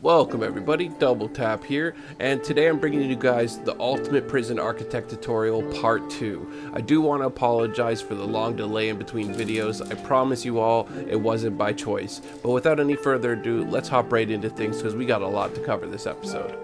Welcome everybody, Double Tap here, and today I'm bringing you guys the Ultimate Prison Architect Tutorial Part 2. I do want to apologize for the long delay in between videos. I promise you all it wasn't by choice. But without any further ado, let's hop right into things because we got a lot to cover this episode.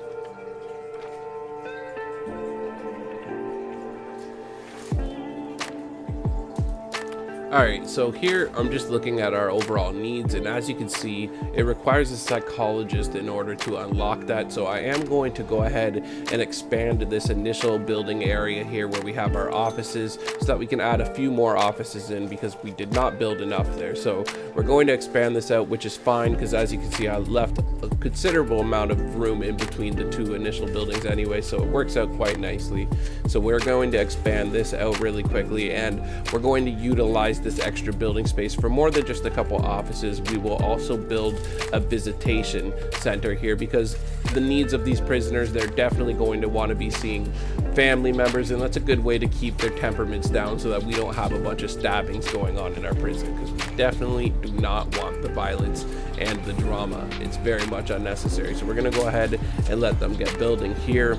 Alright, so here I'm just looking at our overall needs, and as you can see, it requires a psychologist in order to unlock that. So I am going to go ahead and expand this initial building area here where we have our offices so that we can add a few more offices in because we did not build enough there. So we're going to expand this out, which is fine because as you can see, I left a considerable amount of room in between the two initial buildings anyway, so it works out quite nicely. So we're going to expand this out really quickly, and we're going to utilize this extra building space for more than just a couple offices. We will also build a visitation center here because the needs of these prisoners, they're definitely going to want to be seeing family members, and that's a good way to keep their temperaments down so that we don't have a bunch of stabbings going on in our prison, because we definitely do not want the violence and the drama. It's very much unnecessary. So we're going to go ahead and let them get building here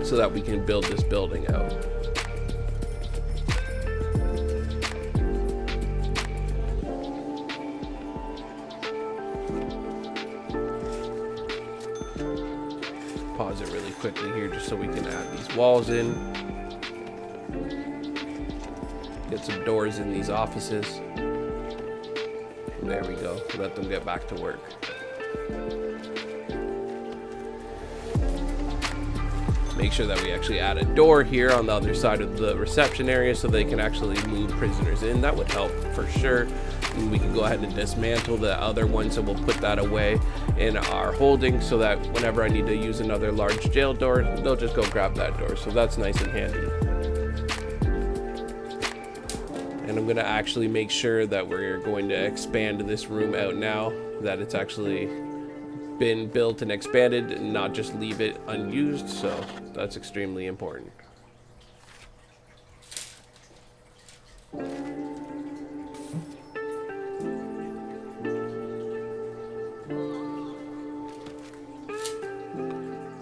so that we can build this building out. Pause it really quickly here just so we can add these walls in. Get some doors in these offices. And there we go. Let them get back to work. Make sure that we actually add a door here on the other side of the reception area so they can actually move prisoners in. That would help for sure. And we can go ahead and dismantle the other one, so we'll put that away in our holding so that whenever I need to use another large jail door, they'll just go grab that door. So that's nice and handy. And I'm going to actually make sure that we're going to expand this room out now that it's actually been built and expanded, and not just leave it unused. So that's extremely important.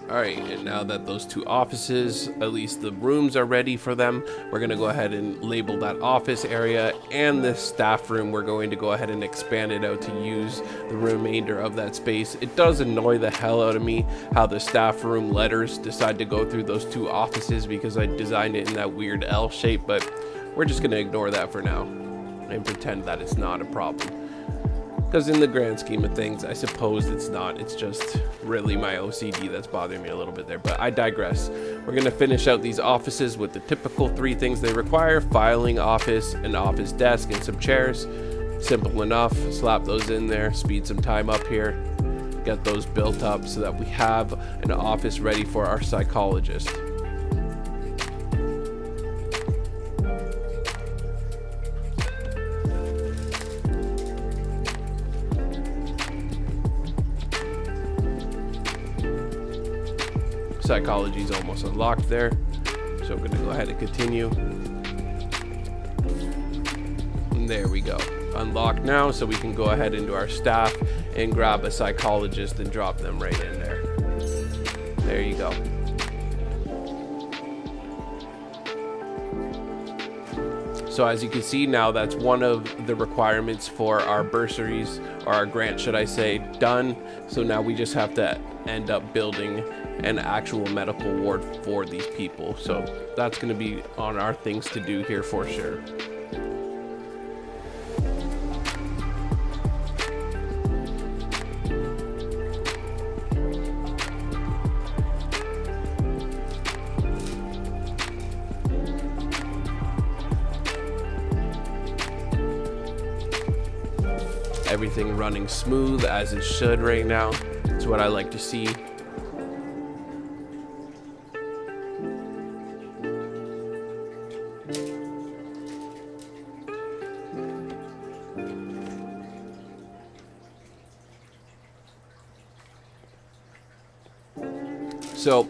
Alright, and now that those two offices, at least the rooms are ready for them, we're going to go ahead and label that office area, and this staff room, we're going to go ahead and expand it out to use the remainder of that space. It does annoy the hell out of me how the staff room letters decide to go through those two offices because I designed it in that weird L shape, but we're just going to ignore that for now and pretend that it's not a problem. Because in the grand scheme of things, I suppose it's not. It's just really my OCD that's bothering me a little bit there. But I digress. We're going to finish out these offices with the typical 3 things they require: filing office, an office desk, and some chairs. Simple enough. Slap those in there. Speed some time up here. Get those built up so that we have an office ready for our psychologist. Psychology is almost unlocked there, so we're going to go ahead and continue. And there we go, unlocked now, so we can go ahead into our staff and grab a psychologist and drop them right in there. There you go. So as you can see now, that's one of the requirements for our bursaries, or our grant should I say, done. So now we just have to end up building an actual medical ward for these people. So that's going to be on our things to do here for sure. Everything running smooth as it should right now. It's what I like to see. So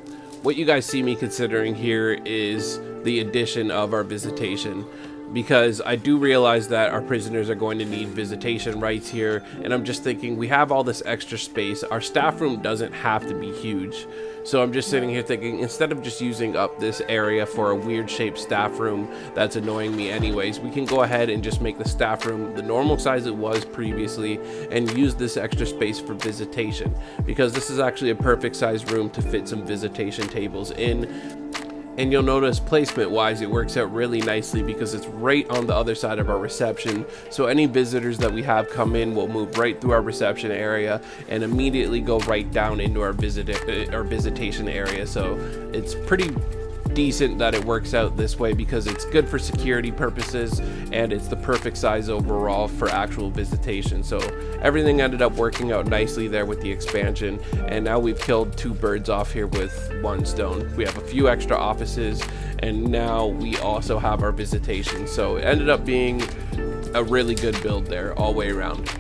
what you guys see me considering here is the addition of our visitation. because I do realize that our prisoners are going to need visitation rights here, and I'm just thinking, we have all this extra space. Our staff room doesn't have to be huge, so I'm just sitting here thinking, instead of just using up this area for a weird shaped staff room that's annoying me anyways, we can go ahead and just make the staff room the normal size it was previously and use this extra space for visitation, because this is actually a perfect size room to fit some visitation tables in. And you'll notice placement wise, it works out really nicely because it's right on the other side of our reception. So any visitors that we have come in will move right through our reception area and immediately go right down into our visitation area. So it's pretty decent that it works out this way because it's good for security purposes and it's the perfect size overall for actual visitation. So everything ended up working out nicely there with the expansion, and now we've killed 2 birds off here with 1 stone. We have a few extra offices, and now we also have our visitation. So it ended up being a really good build there all the way around.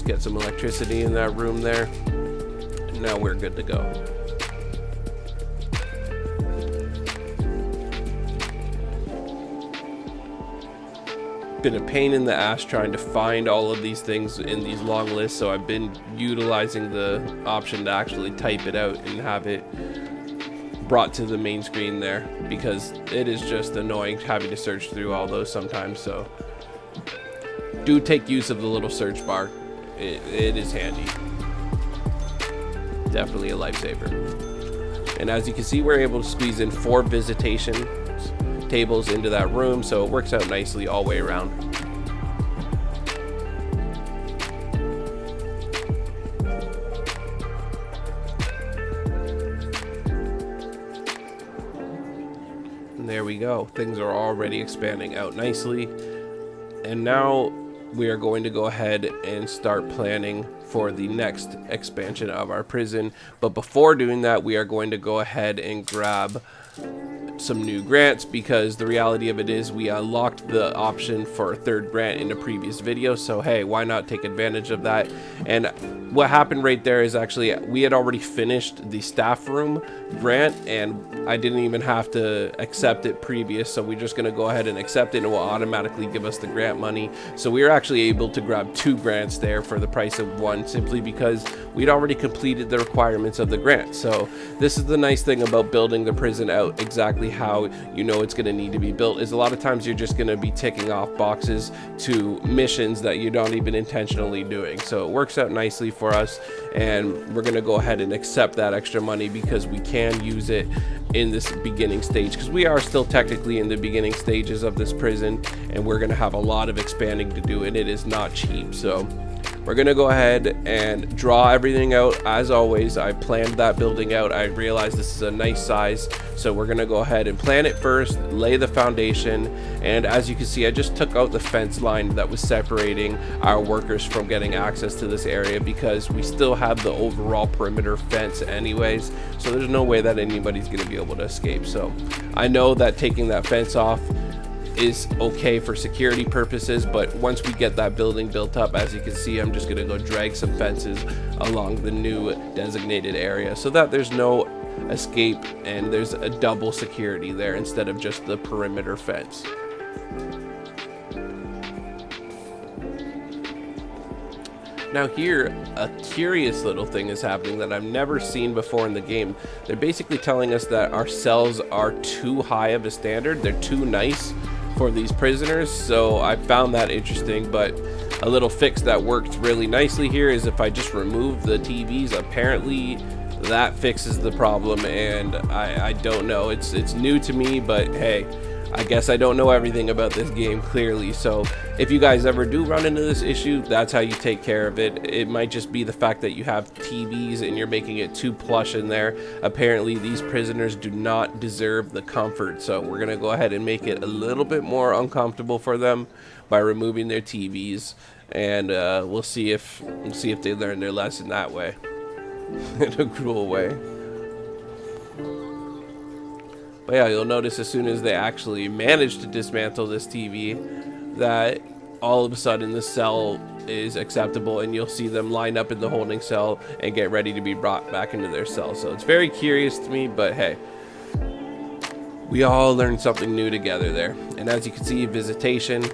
Get some electricity in that room there, and now we're good to go. Been a pain in the ass trying to find all of these things in these long lists, so I've been utilizing the option to actually type it out and have it brought to the main screen there, because it is just annoying having to search through all those sometimes. So do take use of the little search bar. It is handy. Definitely a lifesaver. And as you can see, we're able to squeeze in 4 visitation tables into that room, so it works out nicely all the way around. And there we go. Things are already expanding out nicely. And now we are going to go ahead and start planning for the next expansion of our prison. But before doing that, we are going to go ahead and grab some new grants, because the reality of it is we unlocked the option for a 3rd grant in a previous video, so hey, why not take advantage of that? And what happened right there is actually we had already finished the staff room grant, and I didn't even have to accept it previous, so we're just going to go ahead and accept it and it will automatically give us the grant money. So we were actually able to grab 2 grants there for the price of 1, simply because we'd already completed the requirements of the grant. So this is the nice thing about building the prison out exactly how you know it's going to need to be built, is a lot of times you're just going to be ticking off boxes to missions that you're not even intentionally doing. So it works out nicely for us, and we're going to go ahead and accept that extra money because we can use it in this beginning stage, because we are still technically in the beginning stages of this prison, and we're going to have a lot of expanding to do, and it is not cheap. So we're going to go ahead and draw everything out. As always, I planned that building out. I realized this is a nice size, so we're going to go ahead and plan it first, lay the foundation, and as you can see, I just took out the fence line that was separating our workers from getting access to this area, because we still have the overall perimeter fence anyways, so there's no way that anybody's going to be able to escape. So I know that taking that fence off is okay for security purposes, but once we get that building built up, as you can see, I'm just going to go drag some fences along the new designated area so that there's no escape and there's a double security there instead of just the perimeter fence. Now here, a curious little thing is happening that I've never seen before in the game. They're basically telling us that our cells are too high of a standard. They're too nice for these prisoners, so I found that interesting. But a little fix that worked really nicely here is if I just remove the TVs, apparently that fixes the problem, and I don't know, it's new to me, but hey, I guess I don't know everything about this game clearly. So if you guys ever do run into this issue, that's how you take care of it. It might just be the fact that you have TVs and you're making it too plush in there. Apparently these prisoners do not deserve the comfort, so we're gonna go ahead and make it a little bit more uncomfortable for them by removing their TVs, and we'll see if they learn their lesson that way. In a cruel way. But yeah, you'll notice as soon as they actually manage to dismantle this TV that all of a sudden the cell is acceptable, and you'll see them line up in the holding cell and get ready to be brought back into their cell. So it's very curious to me, but hey, we all learned something new together there. And as you can see, Visitation,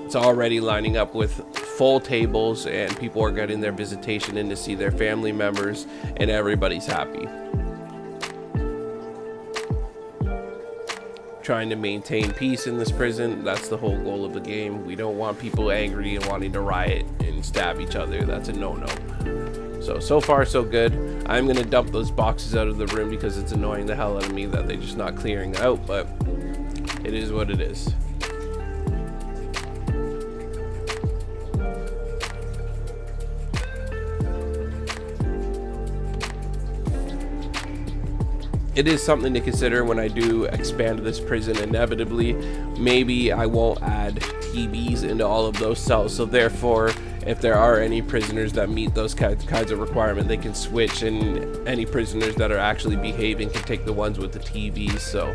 it's already lining up with full tables, and people are getting their visitation in to see their family members, and everybody's happy. Trying to maintain peace in this prison. That's the whole goal of the game. We don't want people angry and wanting to riot and stab each other. That's a no-no. So far so good. I'm gonna dump those boxes out of the room because it's annoying the hell out of me that they're just not clearing out, but it is what it is. It is something to consider when I do expand this prison. Inevitably, maybe I won't add TVs into all of those cells, so therefore if there are any prisoners that meet those kinds of requirement, they can switch, and any prisoners that are actually behaving can take the ones with the TVs. So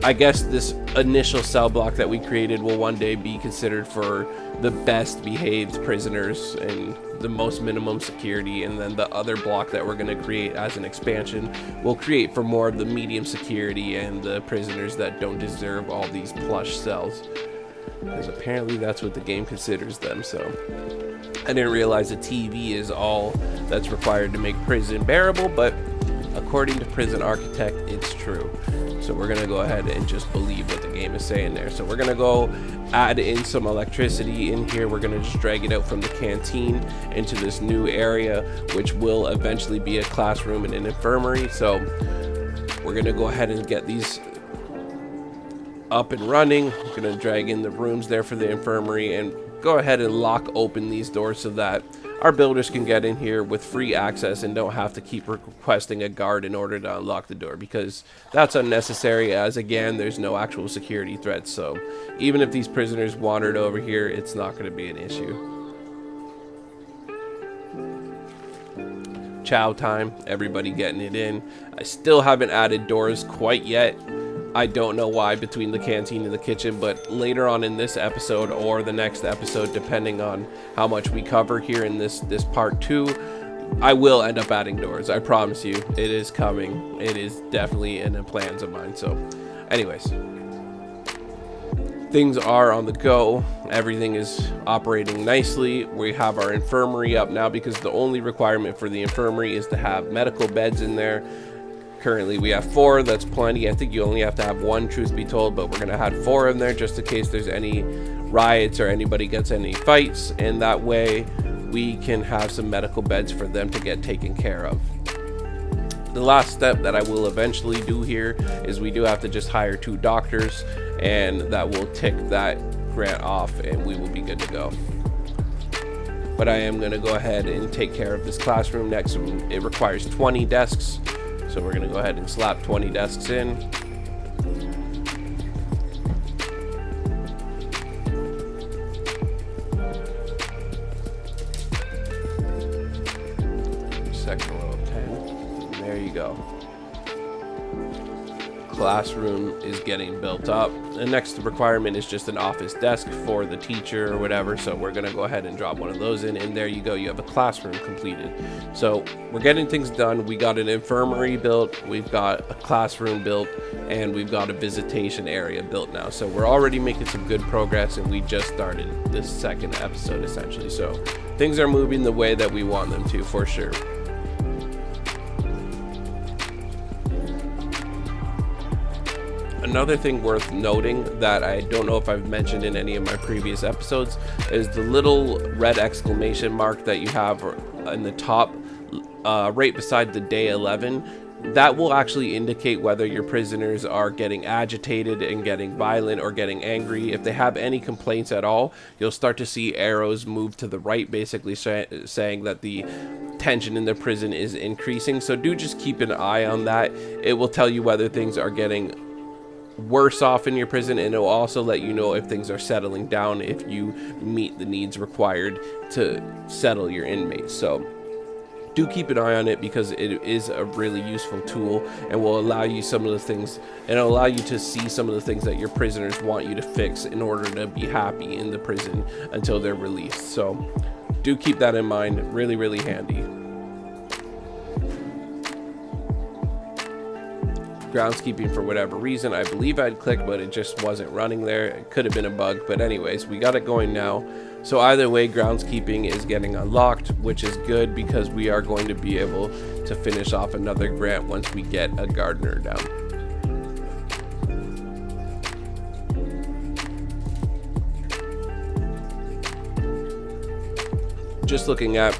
I guess this initial cell block that we created will one day be considered for the best behaved prisoners and the most minimum security, and then the other block that we're going to create as an expansion will create for more of the medium security and the prisoners that don't deserve all these plush cells, because apparently that's what the game considers them. So I didn't realize a TV is all that's required to make prison bearable, but according to Prison Architect, it's true. So we're gonna go ahead and just believe what the game is saying there. So we're gonna go add in some electricity in here. We're gonna just drag it out from the canteen into this new area, which will eventually be a classroom and an infirmary. So we're gonna go ahead and get these up and running. We're gonna drag in the rooms there for the infirmary and go ahead and lock open these doors so that our builders can get in here with free access and don't have to keep requesting a guard in order to unlock the door, because that's unnecessary, as again there's no actual security threats. So even if these prisoners wandered over here, it's not going to be an issue. Chow time, everybody getting it in. I still haven't added doors quite yet. I don't know why, between the canteen and the kitchen, but later on in this episode or the next episode, depending on how much we cover here in this part 2, I will end up adding doors. I promise you, it is coming. It is definitely in the plans of mine. So anyways, things are on the go. Everything is operating nicely. We have our infirmary up now because the only requirement for the infirmary is to have medical beds in there. Currently we have 4. That's plenty. I think you only have to have 1, truth be told, but we're gonna add 4 in there just in case there's any riots or anybody gets any fights, and that way we can have some medical beds for them to get taken care of. The last step that I will eventually do here is we do have to just hire 2 doctors, and that will tick that grant off and we will be good to go. But I am going to go ahead and take care of this classroom next. It requires 20 desks. So we're going to go ahead and slap 20 desks in. Second row of 10. And there you go. Classroom is getting built up. The next requirement is just an office desk for the teacher or whatever, so we're going to go ahead and drop one of those in, and there you go, you have a classroom completed. So we're getting things done. We got an infirmary built, we've got a classroom built, and we've got a visitation area built now. So we're already making some good progress, and we just started this second episode essentially. So things are moving the way that we want them to, for sure. Another thing worth noting that I don't know if I've mentioned in any of my previous episodes is the little red exclamation mark that you have in the top right beside the day 11. That will actually indicate whether your prisoners are getting agitated and getting violent or getting angry. If they have any complaints at all, you'll start to see arrows move to the right, basically saying that the tension in the prison is increasing. So do just keep an eye on that. It will tell you whether things are getting worse off in your prison, and it will also let you know if things are settling down, if you meet the needs required to settle your inmates. So do keep an eye on it, because it is a really useful tool and will allow you some of the things, and it'll allow you to see some of the things that your prisoners want you to fix in order to be happy in the prison until they're released. So do keep that in mind. Really, really handy. Groundskeeping, for whatever reason, I believe I'd click, but it just wasn't running there. It could have been a bug, but anyways, we got it going now. So either way, groundskeeping is getting unlocked, which is good, because we are going to be able to finish off another grant once we get a gardener down. Just looking at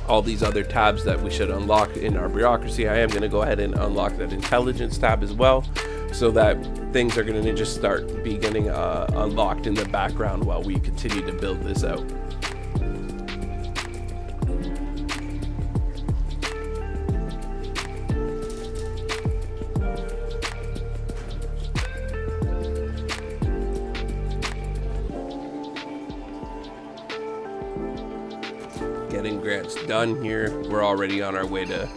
all these other tabs that we should unlock in our bureaucracy, I am going to go ahead and unlock that intelligence tab as well, so that things are going to just start getting unlocked in the background while we continue to build this out. Getting grants done here. We're already on our way to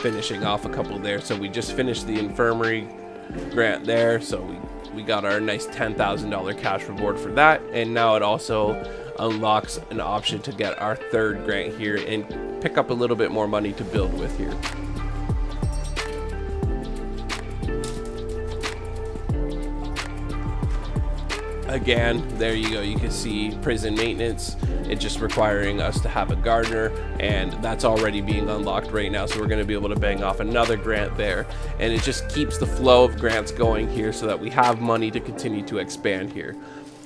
finishing off a couple there. So we just finished the infirmary grant there, so we got our nice $10,000 cash reward for that, and now it also unlocks an option to get our third grant here and pick up a little bit more money to build with here. Again, there you go, you can see prison maintenance. It's just requiring us to have a gardener, and that's already being unlocked right now, so we're going to be able to bang off another grant there, and it just keeps the flow of grants going here so that we have money to continue to expand here.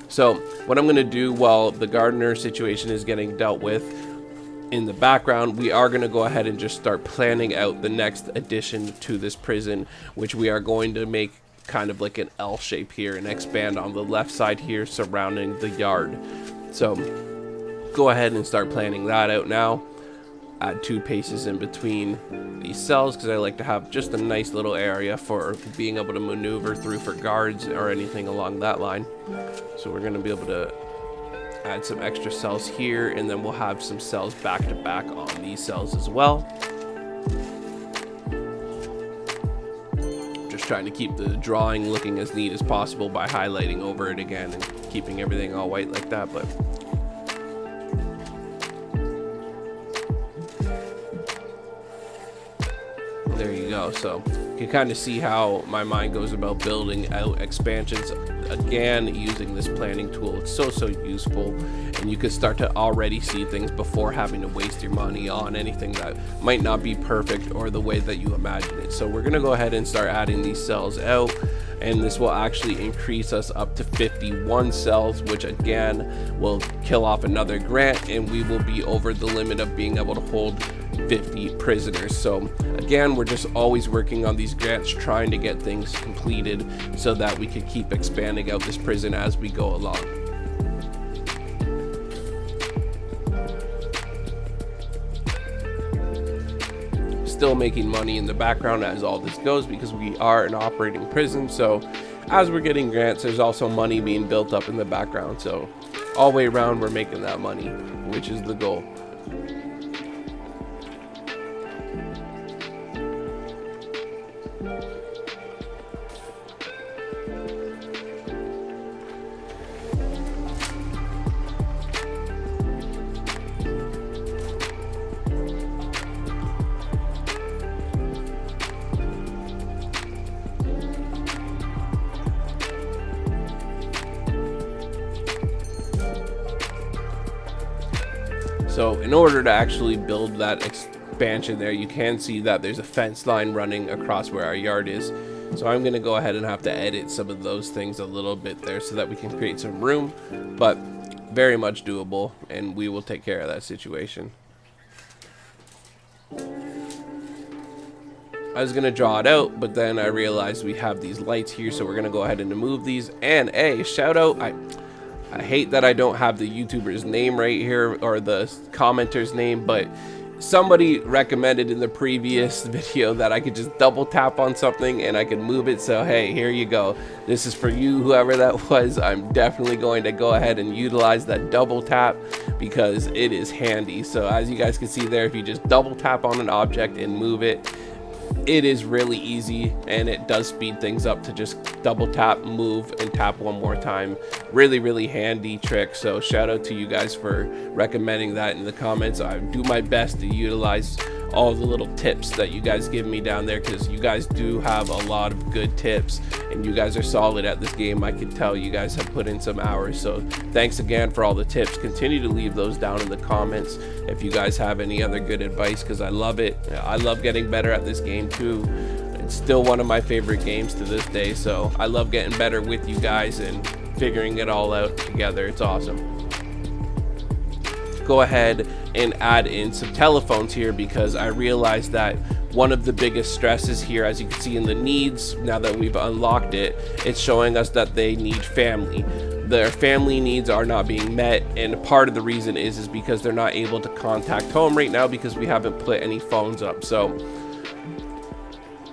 So what I'm going to do while the gardener situation is getting dealt with in the background, we are going to go ahead and just start planning out the next addition to this prison, which we are going to make kind of like an L shape here and expand on the left side here surrounding the yard. So go ahead and start planning that out now. Add 2 paces in between these cells, because I like to have just a nice little area for being able to maneuver through for guards or anything along that line. So we're going to be able to add some extra cells here, and then we'll have some cells back to back on these cells as well. Trying to keep the drawing looking as neat as possible by highlighting over it again and keeping everything all white like that, but there you go. So you can kind of see how my mind goes about building out expansions. Again, using this planning tool, it's so useful, and you can start to already see things before having to waste your money on anything that might not be perfect or the way that you imagine it. So we're going to go ahead and start adding these cells out, and this will actually increase us up to 51 cells, which again will kill off another grant, and we will be over the limit of being able to hold 50 prisoners. So again, we're just always working on these grants, trying to get things completed so that we can keep expanding out this prison as we go along. Still making money in the background as all this goes, because we are an operating prison. So as we're getting grants, there's also money being built up in the background. So all the way around, we're making that money, which is the goal. So in order to actually build that expansion there, you can see that there's a fence line running across where our yard is. So I'm going to go ahead and have to edit some of those things a little bit there so that we can create some room, but very much doable, and we will take care of that situation. I was going to draw it out, but then I realized we have these lights here, so we're going to go ahead and remove these. And a shout out, I hate that I don't have the YouTuber's name right here, or the commenter's name, but somebody recommended in the previous video that I could just double tap on something and I could move it. So hey, here you go. This is for you, whoever that was. I'm definitely going to go ahead and utilize that double tap because it is handy. So as you guys can see there, if you just double tap on an object and move it, it is really easy, and it does speed things up to just double tap, move, and tap one more time. Really handy trick. So shout out to you guys for recommending that in the comments. I do my best to utilize all the little tips that you guys give me down there, because you guys do have a lot of good tips and you guys are solid at this game. I can tell you guys have put in some hours, so thanks again for all the tips. Continue to leave those down in the comments if you guys have any other good advice, because I love it. I love getting better at this game too. It's still one of my favorite games to this day, so I love getting better with you guys and figuring it all out together. It's awesome. Go ahead and add in some telephones here, because I realized that one of the biggest stresses here, as you can see in the needs, now that we've unlocked it, it's showing us that they need family. Their family needs are not being met, and part of the reason is because they're not able to contact home right now because we haven't put any phones up. So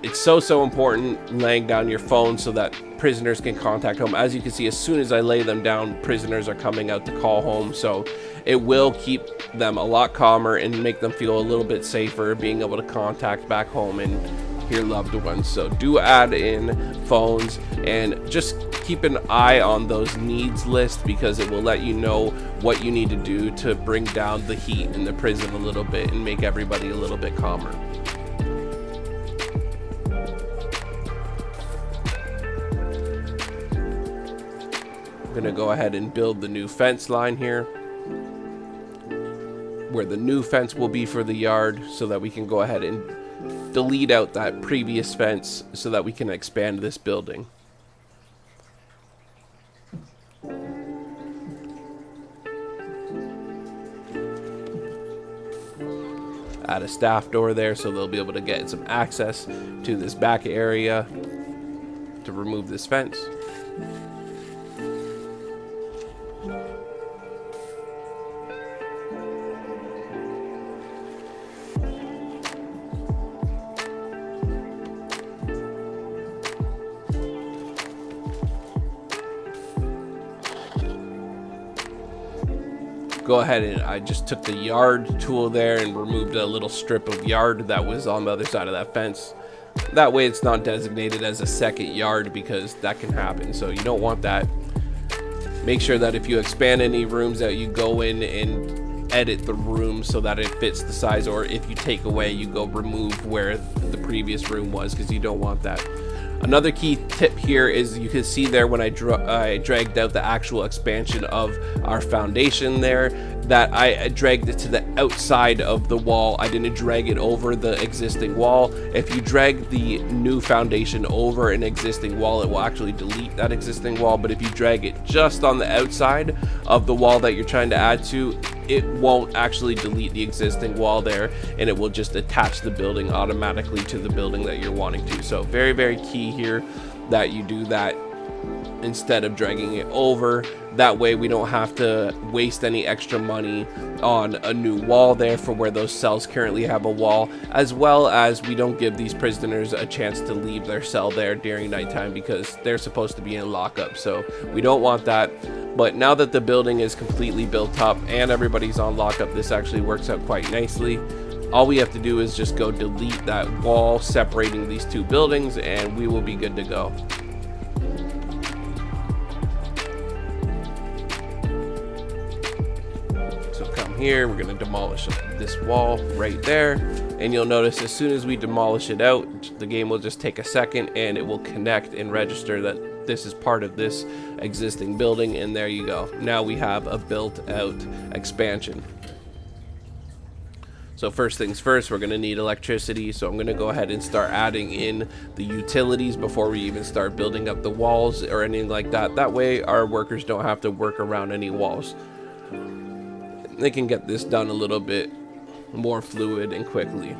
it's so important laying down your phone so that prisoners can contact home. As you can see, as soon as I lay them down, prisoners are coming out to call home. So it will keep them a lot calmer and make them feel a little bit safer being able to contact back home and hear loved ones. So do add in phones, and just keep an eye on those needs list, because it will let you know what you need to do to bring down the heat in the prison a little bit and make everybody a little bit calmer. I'm gonna go ahead and build the new fence line here, where the new fence will be for the yard, so that we can go ahead and delete out that previous fence so that we can expand this building. Add a staff door there so they'll be able to get some access to this back area to remove this fence. Go ahead and I just took the yard tool there and removed a little strip of yard that was on the other side of that fence. That way it's not designated as a second yard, because that can happen, so you don't want that. Make sure that if you expand any rooms that you go in and edit the room so that it fits the size, or if you take away, you go remove where the previous room was, because you don't want that. Another key tip here is you can see there when I dragged out the actual expansion of our foundation there, that I dragged it to the outside of the wall. I didn't drag it over the existing wall. If you drag the new foundation over an existing wall, it will actually delete that existing wall. But if you drag it just on the outside of the wall that you're trying to add to, it won't actually delete the existing wall there, and it will just attach the building automatically to the building that you're wanting to. So very key here that you do that instead of dragging it over. That way we don't have to waste any extra money on a new wall there for where those cells currently have a wall, as well as we don't give these prisoners a chance to leave their cell there during nighttime, because they're supposed to be in lockup. So we don't want that. But now that the building is completely built up and everybody's on lockup, this actually works out quite nicely. All we have to do is just go delete that wall separating these two buildings, and we will be good to go. So come here, we're going to demolish this wall right there, and you'll notice as soon as we demolish it out, the game will just take a second and it will connect and register that this is part of this existing building, and there you go. Now we have a built out expansion. So first things first, we're going to need electricity, so I'm going to go ahead and start adding in the utilities before we even start building up the walls or anything like that. That way our workers don't have to work around any walls. They can get this done a little bit more fluid and quickly.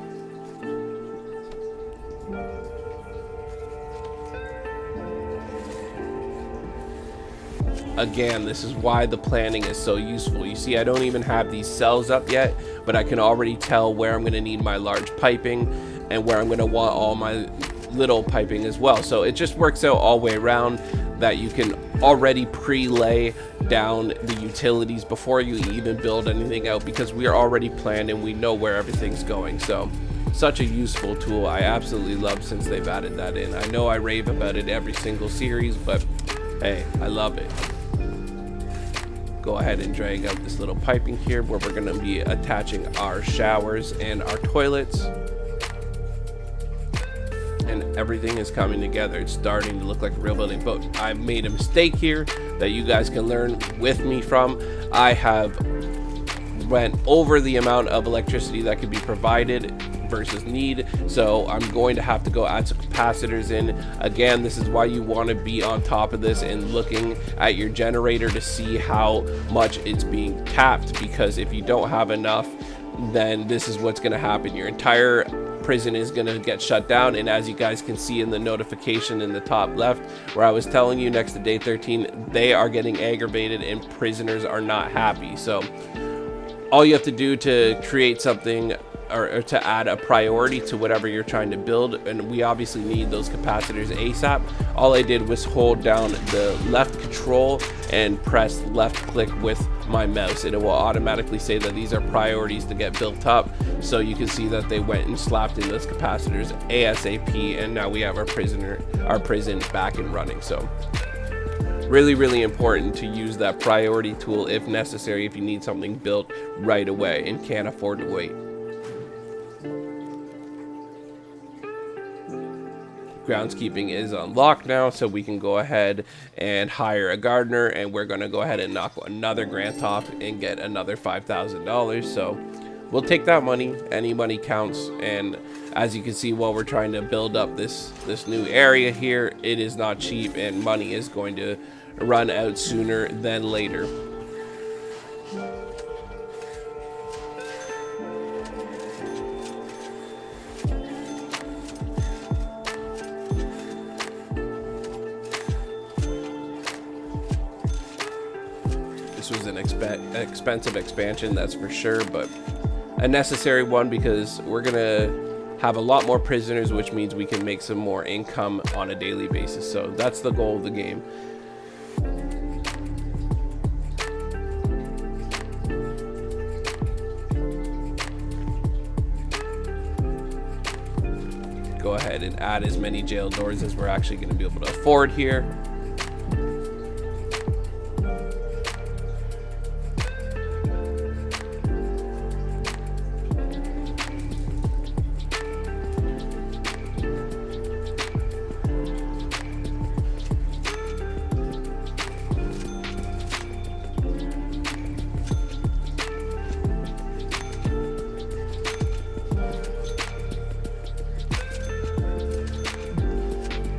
again, this is why the planning is so useful. You see, I don't even have these cells up yet, but I can already tell where I'm going to need my large piping and where I'm going to want all my little piping as well. So it just works out all the way around that you can already pre-lay down the utilities before you even build anything out, because we are already planned and we know where everything's going. So such a useful tool. I absolutely love since they've added that in. I know I rave about it every single series, but hey, I love it. Go ahead and drag out this little piping here where we're going to be attaching our showers and our toilets. And everything is coming together. It's starting to look like a real building. But I made a mistake here that you guys can learn with me from. I have went over the amount of electricity that could be provided versus need, so I'm going to have to go add some capacitors in. Again, this is why you want to be on top of this and looking at your generator to see how much it's being tapped, because if you don't have enough, then this is what's going to happen. Your entire prison is going to get shut down. And as you guys can see in the notification in the top left where I was telling you next to day 13, they are getting aggravated and prisoners are not happy. So all you have to do to create something or to add a priority to whatever you're trying to build, and we obviously need those capacitors ASAP. All I did was hold down the left control and press left click with my mouse, and it will automatically say that these are priorities to get built up. So you can see that they went and slapped in those capacitors ASAP, and now we have our prison back and running. So really important to use that priority tool if necessary, if you need something built right away and can't afford to wait. Groundskeeping is unlocked now, so we can go ahead and hire a gardener, and we're going to go ahead and knock another grant off and get another $5,000. So we'll take that money. Any money counts. And as you can see, while we're trying to build up this new area here, it is not cheap, and money is going to run out sooner than later. This was an expensive expansion, that's for sure, but a necessary one, because we're gonna have a lot more prisoners, which means we can make some more income on a daily basis. So that's the goal of the game. Go ahead and add as many jail doors as we're actually going to be able to afford here.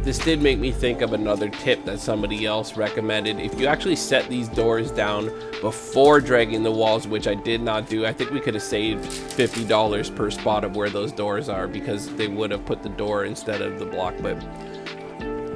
This did make me think of another tip that somebody else recommended. If you actually set these doors down before dragging the walls, which I did not do, I think we could have saved $50 per spot of where those doors are, because they would have put the door instead of the block. But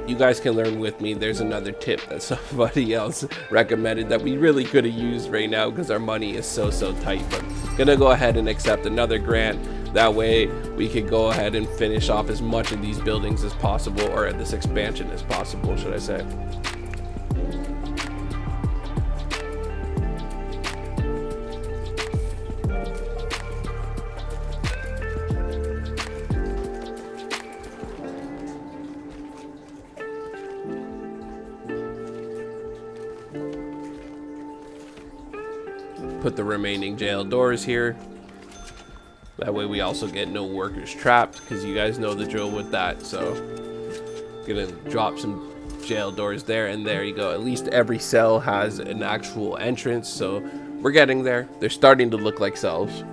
you guys can learn with me. There's another tip that somebody else recommended that we really could have used right now, because our money is so tight. But gonna go ahead and accept another grant. That way we can go ahead and finish off as much of these buildings as possible, or this expansion as possible, should I say. Put the remaining jail doors here. That way we also get no workers trapped, because you guys know the drill with that. So gonna drop some jail doors there, and there you go. At least every cell has an actual entrance, so we're getting there. They're starting to look like cells.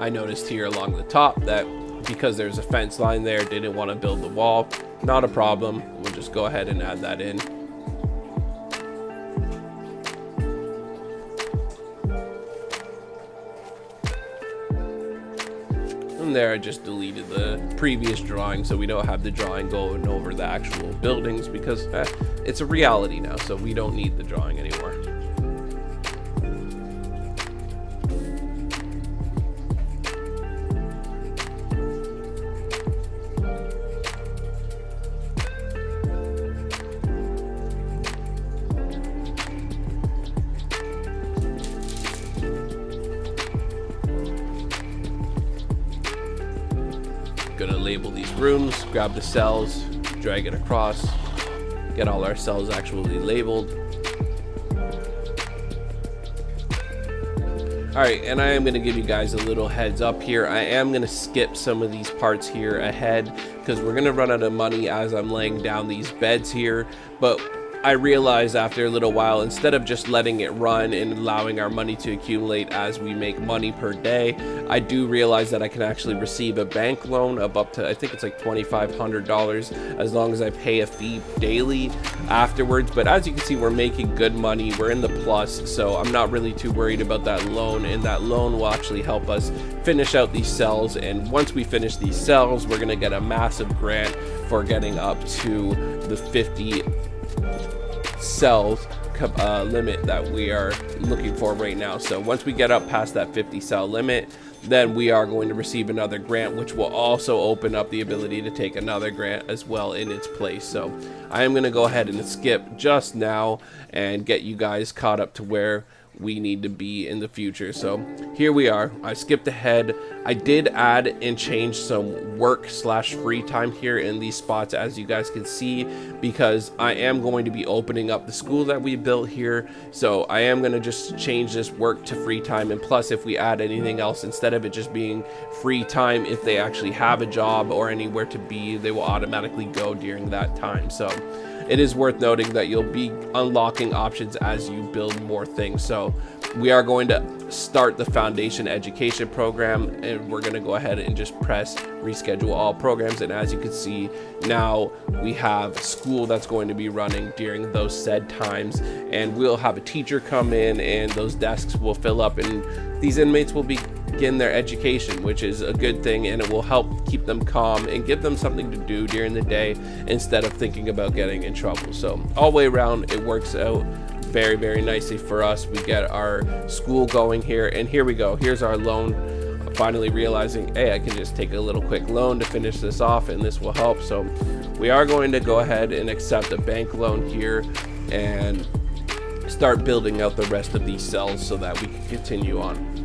I noticed here along the top that because there's a fence line there, didn't want to build the wall. Not a problem. We'll just go ahead and add that in. from there, I just deleted the previous drawing, so we don't have the drawing going over the actual buildings, because it's a reality now, so we don't need the drawing anymore. Gonna label these rooms, grab the cells, drag it across, get all our cells actually labeled. Alright, and I am going to give you guys a little heads up here. I am going to skip some of these parts here ahead because we're going to run out of money as I'm laying down these beds here, but I realized after a little while, instead of just letting it run and allowing our money to accumulate as we make money per day, I do realize that I can actually receive a bank loan of up to, I think it's like $2,500, as long as I pay a fee daily afterwards. But as you can see, we're making good money, we're in the plus, so I'm not really too worried about that loan, and that loan will actually help us finish out these cells. And once we finish these cells, we're going to get a massive grant for getting up to the 50 cells limit that we are looking for right now. So once we get up past that 50 cell limit, then we are going to receive another grant, which will also open up the ability to take another grant as well in its place. So I am going to go ahead and skip just now and get you guys caught up to where we need to be in the future. So here we are. I skipped ahead. I did add and change some work/free time here in these spots, as you guys can see, because I am going to be opening up the school that we built here. So I am going to just change this work to free time, and plus if we add anything else, instead of it just being free time, if they actually have a job or anywhere to be, they will automatically go during that time. So it is worth noting that you'll be unlocking options as you build more things. So we are going to start the foundation education program, and we're going to go ahead and just press reschedule all programs. And as you can see, now we have school that's going to be running during those said times, and we'll have a teacher come in and those desks will fill up, and these inmates will begin their education, which is a good thing, and it will help keep them calm and give them something to do during the day instead of thinking about getting in trouble. So all the way around, it works out very, very nicely for us. We get our school going here, and here we go. Here's our loan. I'm finally realizing, hey, I can just take a little quick loan to finish this off, and this will help. So we are going to go ahead and accept a bank loan here and start building out the rest of these cells so that we can continue on.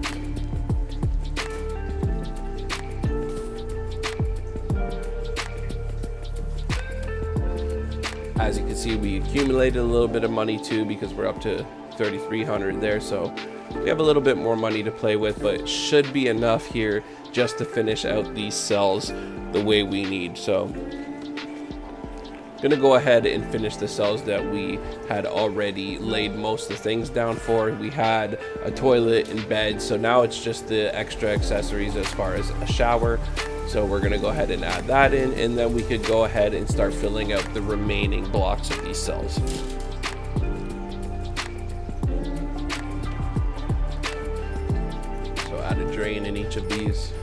As you can see, we accumulated a little bit of money too, because we're up to 3,300 there, so we have a little bit more money to play with, but it should be enough here just to finish out these cells the way we need. So I'm gonna go ahead and finish the cells that we had already laid most of the things down for. We had a toilet and bed, so now it's just the extra accessories as far as a shower. So we're gonna go ahead and add that in, and then we could go ahead and start filling out the remaining blocks of these cells. So add a drain in each of these.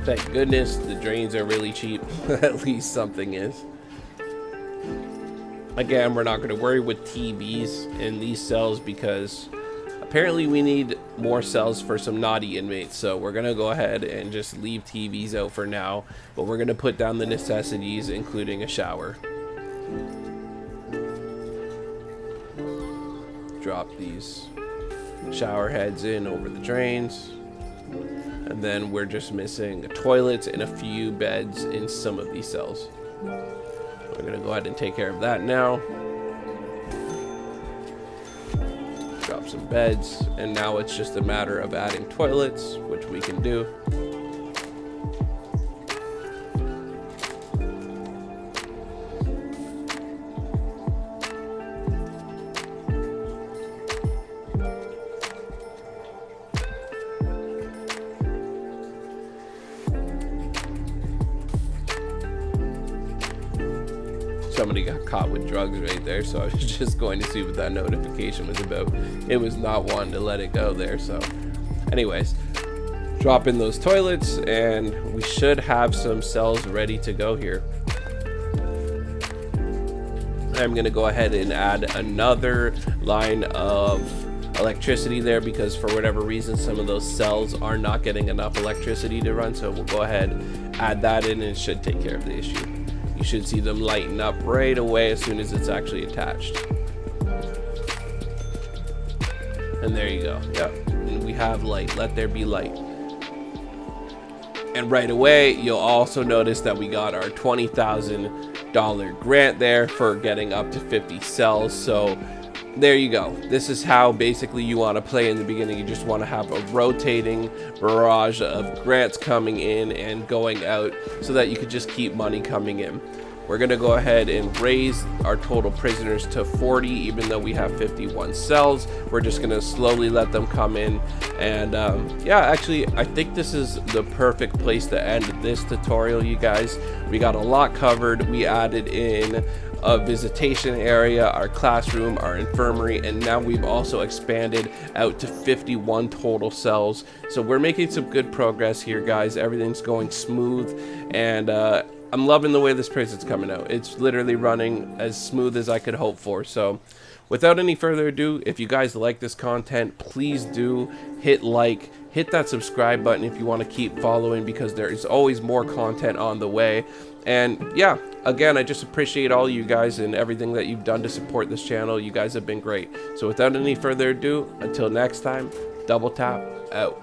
Thank goodness the drains are really cheap. At least something is. Again, we're not going to worry with TVs in these cells because apparently we need more cells for some naughty inmates. So we're going to go ahead and just leave TVs out for now. But we're going to put down the necessities, including a shower. Drop these shower heads in over the drains. And then we're just missing toilets and a few beds in some of these cells. We're gonna go ahead and take care of that now. Drop some beds, and now it's just a matter of adding toilets, which we can do. Somebody got caught with drugs right there, so I was just going to see what that notification was about. It was not wanting to let it go there. So anyways, drop in those toilets, and we should have some cells ready to go here. I'm gonna go ahead and add another line of electricity there, because for whatever reason some of those cells are not getting enough electricity to run. So we'll go ahead, add that in, and it should take care of the issue. You should see them lighten up right away as soon as it's actually attached. And there you go. Yep, and we have light. Let there be light. And right away you'll also notice that we got our $20,000 grant there for getting up to 50 cells. So there you go. This is how basically you want to play in the beginning. You just want to have a rotating barrage of grants coming in and going out so that you could just keep money coming in. We're going to go ahead and raise our total prisoners to 40, even though we have 51 cells. We're just going to slowly let them come in. And yeah, actually, I think this is the perfect place to end this tutorial, you guys. We got a lot covered. We added in a visitation area, our classroom, our infirmary, and now we've also expanded out to 51 total cells. So we're making some good progress here, guys. Everything's going smooth, and I'm loving the way this prison's coming out. It's literally running as smooth as I could hope for. So without any further ado, if you guys like this content, please do hit like, hit that subscribe button if you want to keep following, because there is always more content on the way. And yeah, again, I just appreciate all you guys and everything that you've done to support this channel. You guys have been great. So without any further ado, until next time, Double Tap out.